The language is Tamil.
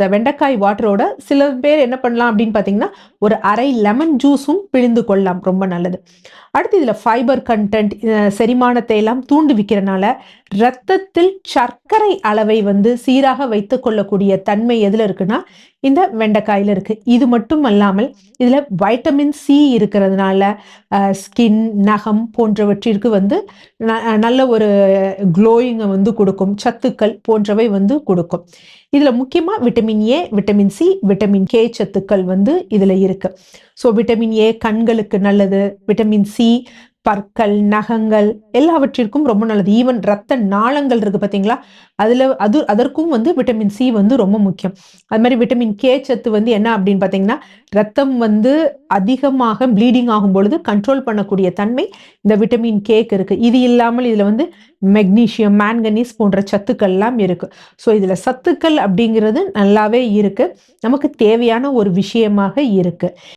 இந்த வெண்டைக்காய் வாட்டரோட சில பேர் என்ன பண்ணலாம் அப்படின்னு பார்த்தீங்கன்னா, ஒரு அரை லெமன் ஜூஸும் பிழிந்து கொள்ளலாம். ரொம்ப நல்லது. அடுத்து இதில ஃபைபர் கன்டென்ட் செரிமானத்தை எல்லாம் தூண்டுவிக்கிறனால, இரத்தத்தில் சர்க்கரை அளவை வந்து சீராக வைத்துக் கொள்ளக்கூடிய தன்மை எதுல இருக்குன்னா, இந்த வெண்டைக்காயில இருக்கு. இது மட்டும் அல்லாமல், இதில வைட்டமின் சி இருக்கிறதுனால, ஸ்கின், நகம் போன்றவற்றிற்கு வந்து நல்ல ஒரு க்ளோயிங்க வந்து குடுக்கும். சத்துக்கள் போன்றவை வந்து குடுக்கும். இதில முக்கியமா vitamin A, vitamin C, vitamin K சத்துக்கள் வந்து இதில இருக்கு. ஸோ விட்டமின் ஏ கண்களுக்கு நல்லது. விட்டமின் சி பற்கள், நகங்கள் எல்லாவற்றிற்கும் ரொம்ப நல்லது. ஈவன் ரத்த நாளங்கள் இருக்கு பார்த்தீங்களா? அதற்கும் வந்து விட்டமின் சி வந்து ரொம்ப முக்கியம். அது மாரி விட்டமின் கே சத்து வந்து என்ன அப்படின்னு பார்த்தீங்கன்னா, ரத்தம் வந்து அதிகமாக ப்ளீடிங் ஆகும்பொழுது கண்ட்ரோல் பண்ணக்கூடிய தன்மை இந்த விட்டமின் கேக்கு இருக்கு. இது இல்லாமல் இதில வந்து மெக்னீசியம், மாங்கனீஸ் போன்ற சத்துக்கள்லாம் இருக்கு. ஸோ இதில சத்துக்கள் அப்படிங்கிறது நல்லாவே இருக்கு. நமக்கு தேவையான ஒரு விஷயமாக இருக்கு.